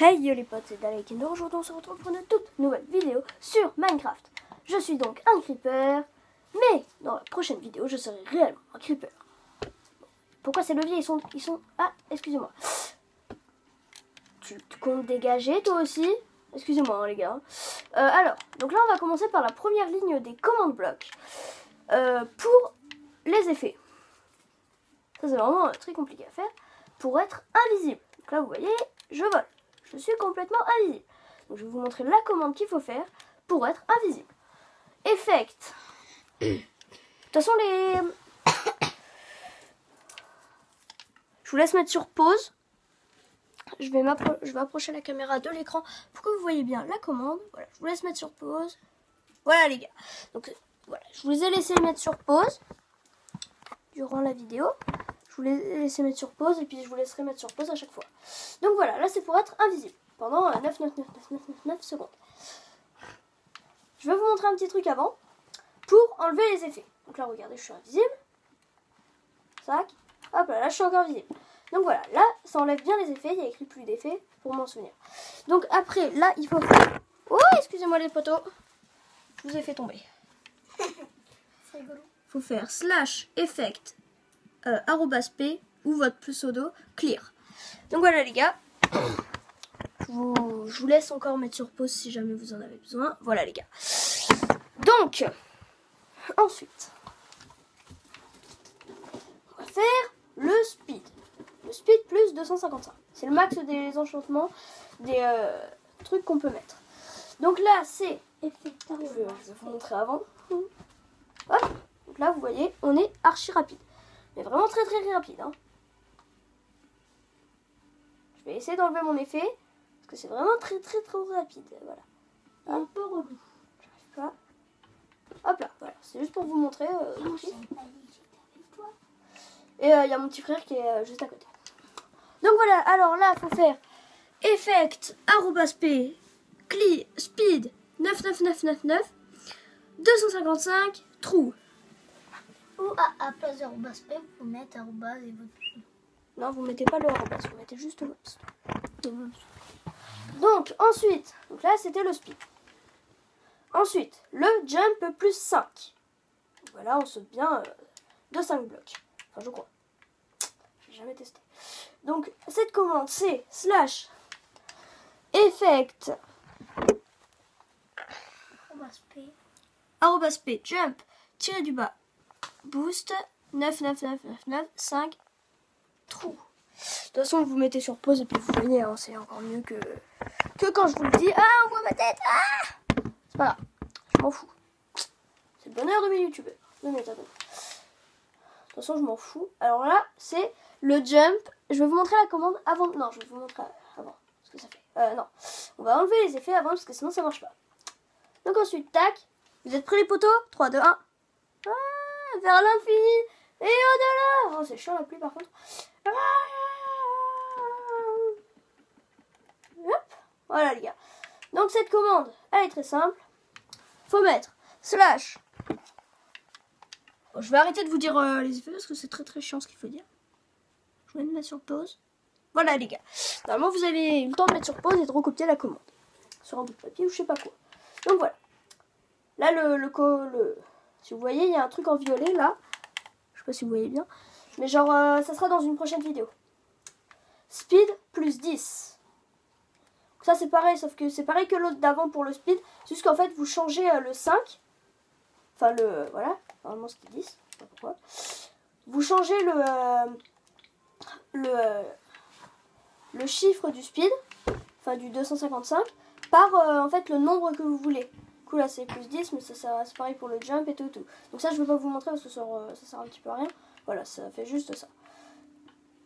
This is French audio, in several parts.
Hey yo les potes, c'est Dalek et aujourd'hui on se retrouve pour une toute nouvelle vidéo sur Minecraft. Je suis donc un creeper, mais dans la prochaine vidéo je serai réellement un creeper. Pourquoi ces leviers ils sont... Ah, excusez-moi. Tu comptes dégager toi aussi? Excusez-moi les gars. Alors, donc là on va commencer par la première ligne des commandes blocs. Pour les effets. Ça c'est vraiment très compliqué à faire. Pour être invisible. Donc là vous voyez, je vole. Je suis complètement invisible. Donc je vais vous montrer la commande qu'il faut faire pour être invisible. Effect. De toute façon les... Je vous laisse mettre sur pause. Je vais approcher la caméra de l'écran pour que vous voyez bien la commande. Voilà, je vous laisse mettre sur pause. Voilà les gars. Donc voilà, je vous ai laissé mettre sur pause durant la vidéo. Je vous ai laissé mettre sur pause et puis je vous laisserai mettre sur pause à chaque fois. Donc voilà, là c'est pour être invisible pendant 9 secondes. Je vais vous montrer un petit truc avant pour enlever les effets. Donc là regardez, je suis invisible. Sac. Hop là, je suis encore visible. Donc voilà, là ça enlève bien les effets. Il y a écrit plus d'effets pour m'en souvenir. Donc après, là il faut faire... Oh, excusez-moi les potos. Je vous ai fait tomber. C'est rigolo. Il faut faire /effect @p ou votre pseudo clear. Donc voilà les gars. Je vous laisse encore mettre sur pause si jamais vous en avez besoin. Voilà les gars. Donc, ensuite, on va faire le speed. Le speed plus 255. C'est le max des enchantements, des trucs qu'on peut mettre. Donc là, c'est... Je vais vous montrer avant. Hop. Donc là, vous voyez, on est archi rapide. Mais vraiment très très rapide. Hein. Je vais essayer d'enlever mon effet. Parce que c'est vraiment très très très rapide. Voilà. Un peu relou. J'arrive pas. Hop là, voilà. C'est juste pour vous montrer. Et il y a mon petit frère qui est juste à côté. Donc voilà, alors là, il faut faire effect @p speed 99999 255 trou. Ou à place de @p, vous mettez arrobas et votre pseudo. Non, vous mettez pas le arrobas, vous mettez juste le pseudo. Donc ensuite, donc là c'était le speed. Ensuite, le jump plus 5. Voilà, on saute bien de 5 blocs. Enfin, je crois. J'ai jamais testé. Donc, cette commande, c'est /effect @p jump _du-bas boost 99999 trou. De toute façon, vous mettez sur pause et puis vous voyez, hein, c'est encore mieux que quand je vous le dis. Ah, on voit ma tête. Ah, c'est pas grave. Je m'en fous. C'est le bonheur de mes youtubeurs. De mes abonnés. De toute façon, je m'en fous. Alors là, c'est le jump. Je vais vous montrer la commande avant. Non, je vais vous montrer avant. Ce que ça fait. Non. On va enlever les effets avant parce que sinon ça marche pas. Donc ensuite, tac. Vous êtes prêts les potos? 3, 2, 1. Ah, vers l'infini et au-delà. Oh, c'est chiant la pluie par contre. Ah. Hop. Voilà les gars. Donc cette commande, elle est très simple. Faut mettre /. Bon, je vais arrêter de vous dire les effets parce que c'est très très chiant ce qu'il faut dire. Je vais me mettre sur pause. Voilà les gars. Normalement vous avez eu le temps de mettre sur pause et de recopier la commande. Sur un bout de papier ou je sais pas quoi. Donc voilà. Là si vous voyez il y a un truc en violet là. Je sais pas si vous voyez bien. Mais genre ça sera dans une prochaine vidéo. Speed plus 10. Donc ça c'est pareil sauf que c'est pareil que l'autre d'avant pour le speed. C'est juste qu'en fait vous changez le 5. Enfin le... Voilà. Normalement c'était 10. Je sais pas pourquoi. Vous changez le chiffre du speed. Enfin du 255. Par en fait le nombre que vous voulez. Du coup là c'est plus 10 mais ça c'est pareil pour le jump et tout. Donc ça je vais pas vous montrer parce que ça sert un petit peu à rien. Voilà, ça fait juste ça.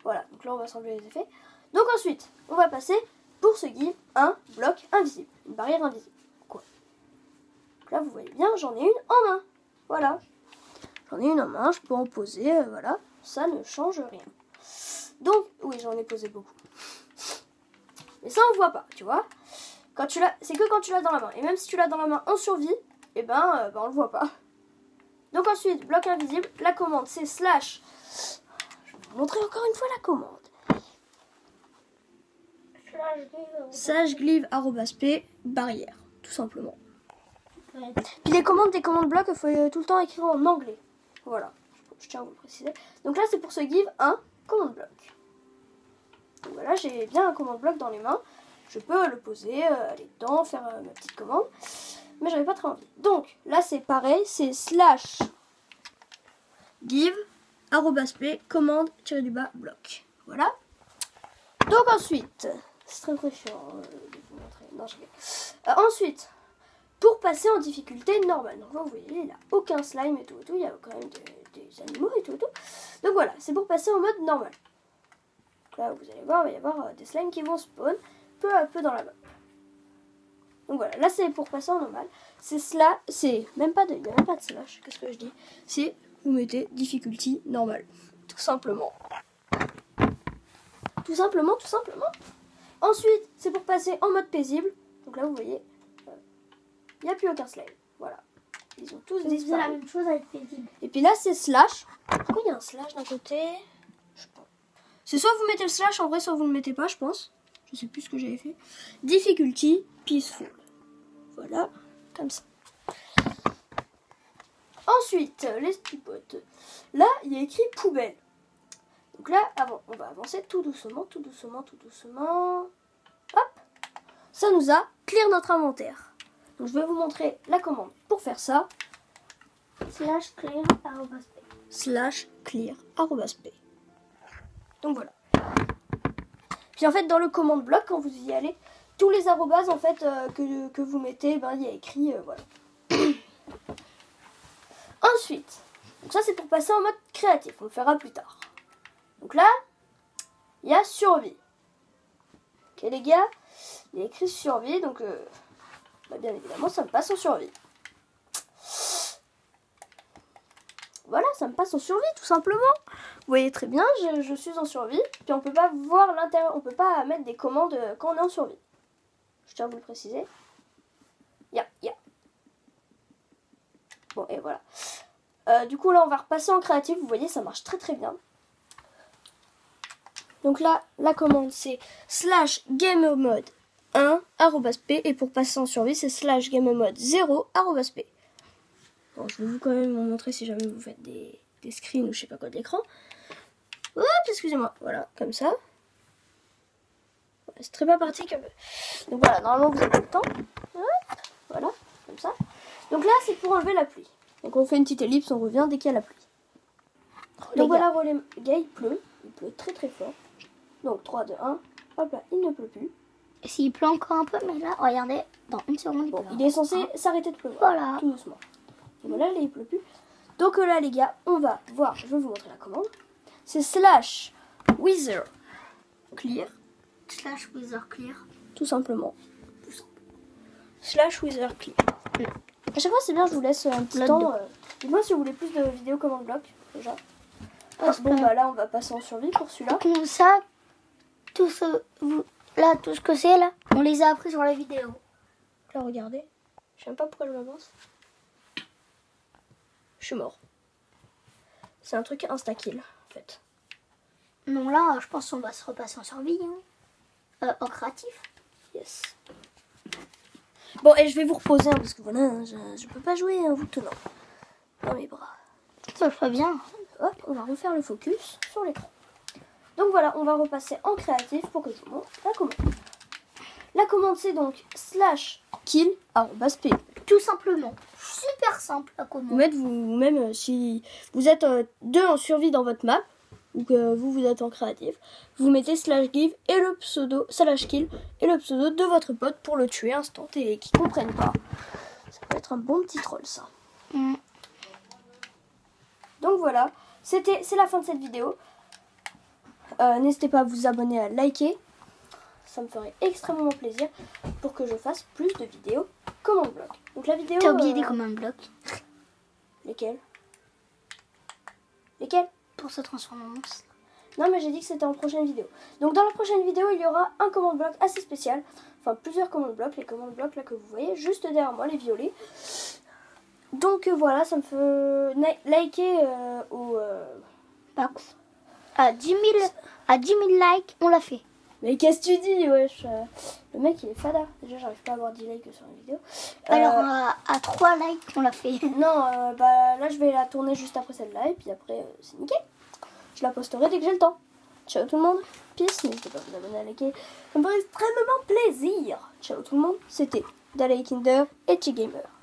Voilà, donc là on va s'enlever les effets. Donc ensuite, on va passer pour ce guide un bloc invisible. Une barrière invisible. Quoi? Donc là vous voyez bien, j'en ai une en main. Voilà. J'en ai une en main, je peux en poser, voilà. Ça ne change rien. Donc, oui j'en ai posé beaucoup. Mais ça on voit pas, tu vois. C'est que quand tu l'as dans la main. Et même si tu l'as dans la main en survie, et on le voit pas. Donc ensuite, bloc invisible, la commande c'est /. Je vais vous montrer encore une fois la commande. /give_p barrière, tout simplement. Puis les commandes des commandes blocs, il faut tout le temps écrire en anglais. Voilà, je tiens à vous le préciser. Donc là, c'est pour ce give un commande bloc. Donc voilà, j'ai bien un commande bloc dans les mains. Je peux le poser, aller dedans, faire ma petite commande. Mais j'avais pas très envie. Donc là, c'est pareil, c'est /give @p commande-du-bas bloc. Voilà. Donc ensuite, c'est très très chiant de vous montrer. Non, je vais. Ensuite, pour passer en difficulté normale. Donc vous voyez, il n'a aucun slime et tout. Il y a quand même des animaux et tout. Donc voilà, c'est pour passer en mode normal. Donc là, vous allez voir, il va y avoir des slimes qui vont spawn peu à peu dans la map. Donc voilà, là c'est pour passer en normal. C'est cela, c'est même pas de, il n'y a même pas de slash, qu'est-ce que je dis? C'est, vous mettez difficulty normal. Tout simplement. Tout simplement. Ensuite, c'est pour passer en mode paisible. Donc là, vous voyez, il n'y a plus aucun slime. Voilà. Ils ont tous disparu. C'est la même chose avec paisible. Et puis là, c'est slash. Pourquoi il y a un slash d'un côté? Je sais pas. C'est soit vous mettez le slash en vrai, soit vous ne le mettez pas, je pense. Je sais plus ce que j'avais fait. Difficulty peaceful. Voilà, comme ça. Ensuite, les petits potes. Là, il y a écrit poubelle. Donc là, on va avancer tout doucement. Hop. Ça nous a clear notre inventaire. Donc je vais vous montrer la commande pour faire ça. /clear@p. Donc voilà. Puis en fait, dans le commande bloc, quand vous y allez, tous les arrobases en fait que vous mettez, ben il y a écrit voilà. Ensuite, donc ça c'est pour passer en mode créatif. On le fera plus tard. Donc là, il y a survie. Ok les gars, il y a écrit survie, donc bah, bien évidemment ça me passe en survie. Voilà, ça me passe en survie tout simplement. Vous voyez très bien, je suis en survie. Puis on peut pas voir l'intérieur, on peut pas mettre des commandes quand on est en survie. Je tiens à vous le préciser. Ya. Bon et voilà. Du coup là on va repasser en créatif. Vous voyez ça marche très très bien. Donc là la commande c'est /gamemode 1 @p et pour passer en survie c'est /gamemode 0 @p. Bon, je vais vous quand même vous montrer si jamais vous faites des screens ou je sais pas quoi d'écran. Hop, excusez-moi. Voilà, comme ça. Ouais, c'est très pas pratique. Donc voilà, normalement vous avez le temps. Hop, voilà, comme ça. Donc là, c'est pour enlever la pluie. Donc on fait une petite ellipse, on revient dès qu'il y a la pluie. Donc voilà, les gars, il pleut très très fort. Donc 3, 2, 1. Hop là, il ne pleut plus. Et s'il pleut encore un peu, mais là, regardez, dans une seconde, bon, il est censé s'arrêter de pleuvoir. Voilà. Tout doucement. Et voilà, là, il pleut plus. Donc là, les gars, on va voir. Je vais vous montrer la commande. C'est /wither clear. /wither clear. Tout simplement. /wither clear. À chaque fois, c'est bien, je vous laisse un petit temps. Dites-moi si vous voulez plus de vidéos commande bloc, déjà. Bon, bah là, on va passer en survie pour celui-là. Comme ça, tout ce que c'est là, on les a appris sur la vidéo. Là, regardez. Je sais même pas pourquoi je m'avance. Je suis mort. C'est un truc insta-kill, en fait. Non, là, je pense qu'on va se repasser en survie. Hein. En créatif. Yes. Bon, et je vais vous reposer, hein, parce que voilà, je peux pas jouer en vous tenant dans mes bras. Ça va bien. Hop, on va refaire le focus sur l'écran. Donc voilà, on va repasser en créatif pour que je vous montre la commande. La commande, c'est donc /kill@p. Tout simplement. Super simple la commande. Vous mettez vous-même, si vous êtes 2 en survie dans votre map, ou que vous êtes en créatif, vous mettez /give et le pseudo /kill et le pseudo de votre pote pour le tuer instant et qui comprenne pas. Ça peut être un bon petit troll ça. Donc voilà, c'est la fin de cette vidéo. N'hésitez pas à vous abonner, à liker. Ça me ferait extrêmement plaisir pour que je fasse plus de vidéos commande bloc. Donc la vidéo. T'as oublié des commandes bloc. Lesquelles Pour se transformer en monstre. Non mais j'ai dit que c'était en prochaine vidéo. Donc dans la prochaine vidéo il y aura un commande bloc assez spécial. Enfin plusieurs commandes blocs. Les commandes blocs là que vous voyez juste derrière moi, les violets. Donc voilà, ça me fait liker au... À 10 000 likes, on l'a fait. Mais Mais qu'est-ce que tu dis, wesh? Le mec, il est fada. Déjà, j'arrive pas à avoir 10 likes sur une vidéo. Alors, à 3 likes, on l'a fait. Non, bah là, je vais la tourner juste après celle-là. Et puis après, c'est nickel. Je la posterai dès que j'ai le temps. Ciao tout le monde. Peace. N'hésitez pas à vous abonner, à liker. Ça me ferait extrêmement plaisir. Ciao tout le monde. C'était Dalai Kinder et T-Gamer.